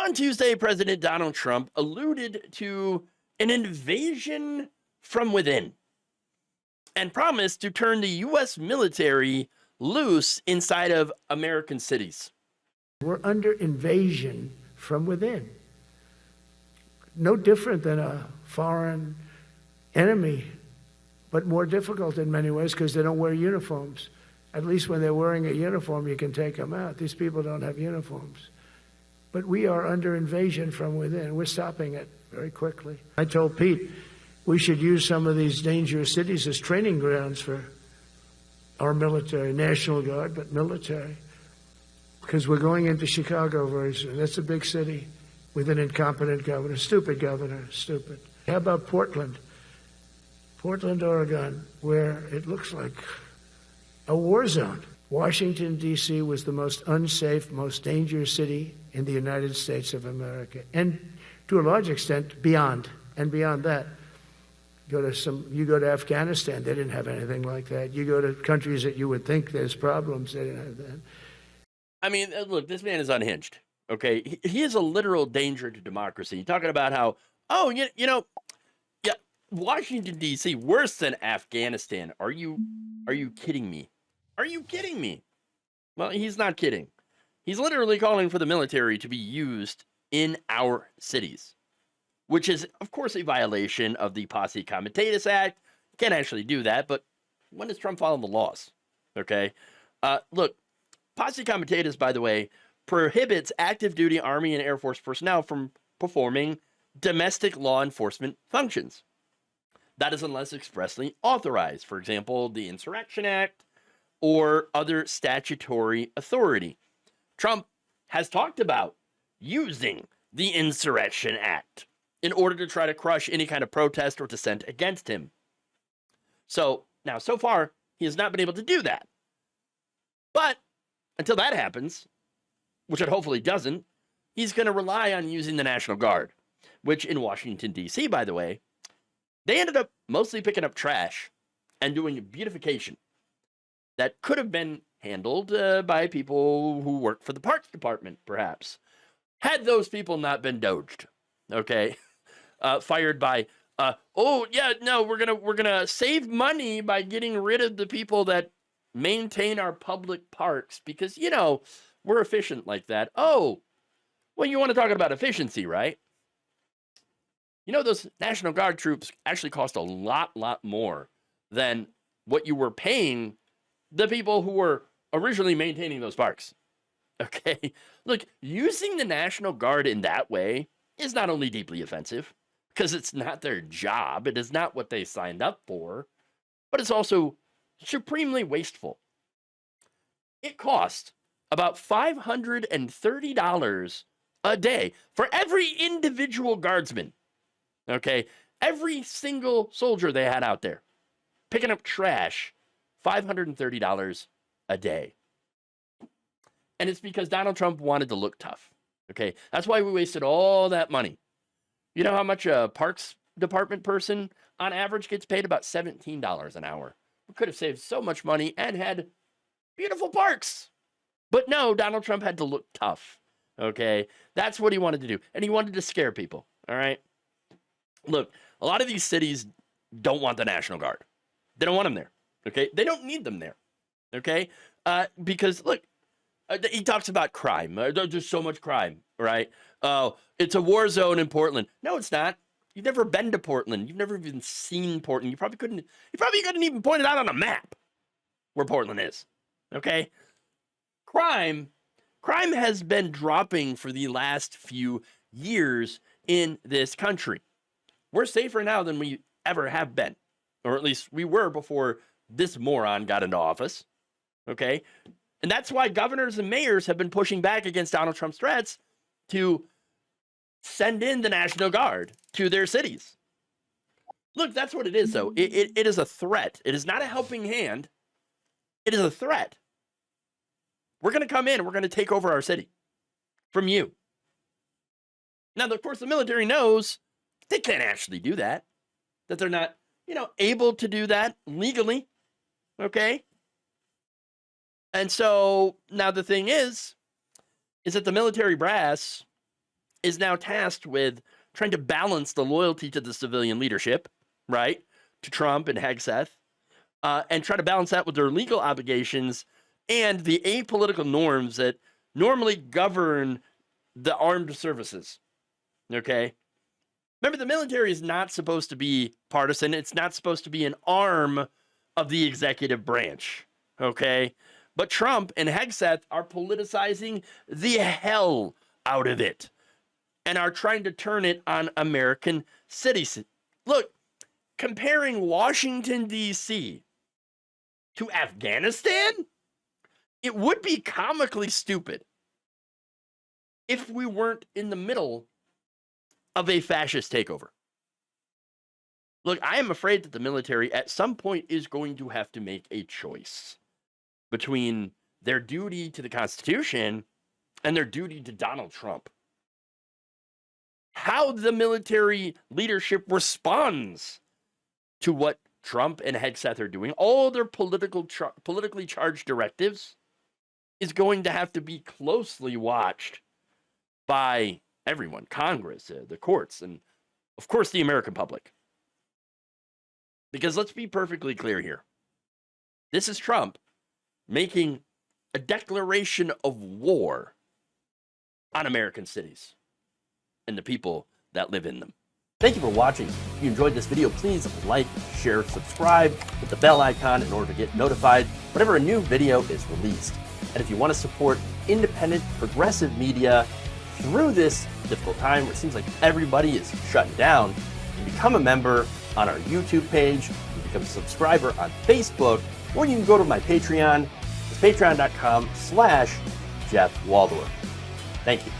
On Tuesday, President Donald Trump alluded to an invasion from within and promised to turn the U.S. military loose inside of American cities. We're under invasion from within. No different than a foreign enemy, but more difficult in many ways because they don't wear uniforms. At least when they're wearing a uniform, you can take them out. These people don't have uniforms. But we are under invasion from within. We're stopping it very quickly. I told Pete we should use some of these dangerous cities as training grounds for our military, National Guard, but military. Because we're going into Chicago very soon. That's a big city with an incompetent governor, stupid, stupid. How about Portland? Portland, Oregon, where it looks like a war zone. Washington, D.C. was the most unsafe, most dangerous city in the United States of America. And to a large extent, beyond. And beyond that, you go to Afghanistan, they didn't have anything like that. You go to countries that you would think there's problems, they didn't have that. I mean, look, this man is unhinged, okay? He is a literal danger to democracy. You're talking about how, Washington, D.C., worse than Afghanistan. Are you kidding me? Are you kidding me? Well, he's not kidding. He's literally calling for the military to be used in our cities, which is, of course, a violation of the Posse Comitatus Act. You can't actually do that, but when does Trump follow the laws? Okay? Look, Posse Comitatus, by the way, prohibits active duty Army and Air Force personnel from performing domestic law enforcement functions. That is unless expressly authorized. For example, the Insurrection Act or other statutory authority. Trump has talked about using the Insurrection Act in order to try to crush any kind of protest or dissent against him. So far, he has not been able to do that. But until that happens, which it hopefully doesn't, he's going to rely on using the National Guard, which in Washington, D.C., by the way, they ended up mostly picking up trash and doing beautification that could have been handled by people who work for the Parks Department, perhaps. Had those people not been doged, okay? Fired by, we're gonna save money by getting rid of the people that maintain our public parks because, we're efficient like that. Oh, well, you want to talk about efficiency, right? Those National Guard troops actually cost a lot more than what you were paying the people who were originally maintaining those parks. Okay? Look, using the National Guard in that way is not only deeply offensive, because it's not their job, it is not what they signed up for, but it's also supremely wasteful. It costs about $530 a day for every individual guardsman. Okay, every single soldier they had out there picking up trash, $530 a day. And it's because Donald Trump wanted to look tough. Okay, that's why we wasted all that money. You know how much a Parks Department person on average gets paid? About $17 an hour. We could have saved so much money and had beautiful parks. But no, Donald Trump had to look tough. Okay, that's what he wanted to do. And he wanted to scare people. All right. Look, a lot of these cities don't want the National Guard. They don't want them there, okay? They don't need them there, okay? Because, look, he talks about crime. There's so much crime, right? Oh, it's a war zone in Portland. No, it's not. You've never been to Portland. You've never even seen Portland. You probably couldn't even point it out on a map where Portland is, okay? Crime has been dropping for the last few years in this country. We're safer now than we ever have been, or at least we were before this moron got into office, okay? And that's why governors and mayors have been pushing back against Donald Trump's threats to send in the National Guard to their cities. Look, that's what it is, though. It is a threat. It is not a helping hand. It is a threat. We're going to come in and we're going to take over our city from you. Now, of course, the military knows they can't actually do that, that they're not, able to do that legally, okay? And so now the thing is that the military brass is now tasked with trying to balance the loyalty to the civilian leadership, right, to Trump and Hegseth, and try to balance that with their legal obligations and the apolitical norms that normally govern the armed services. Okay? Remember, the military is not supposed to be partisan. It's not supposed to be an arm of the executive branch. Okay? But Trump and Hegseth are politicizing the hell out of it and are trying to turn it on American citizens. Look, comparing Washington, D.C. to Afghanistan, it would be comically stupid if we weren't in the middle of a fascist takeover. Look, I am afraid that the military at some point is going to have to make a choice between their duty to the Constitution and their duty to Donald Trump. How the military leadership responds to what Trump and Hegseth are doing, all their politically charged directives, is going to have to be closely watched by everyone, Congress, the courts, and of course the American public. Because let's be perfectly clear here. This is Trump making a declaration of war on American cities and the people that live in them. Thank you for watching. If you enjoyed this video, please like, share, subscribe, hit the bell icon in order to get notified whenever a new video is released. And if you want to support independent, progressive media through this difficult time where it seems like everybody is shutting down, you can become a member on our YouTube page, you can become a subscriber on Facebook, or you can go to my Patreon. It's patreon.com/Jeff Waldorf. Thank you.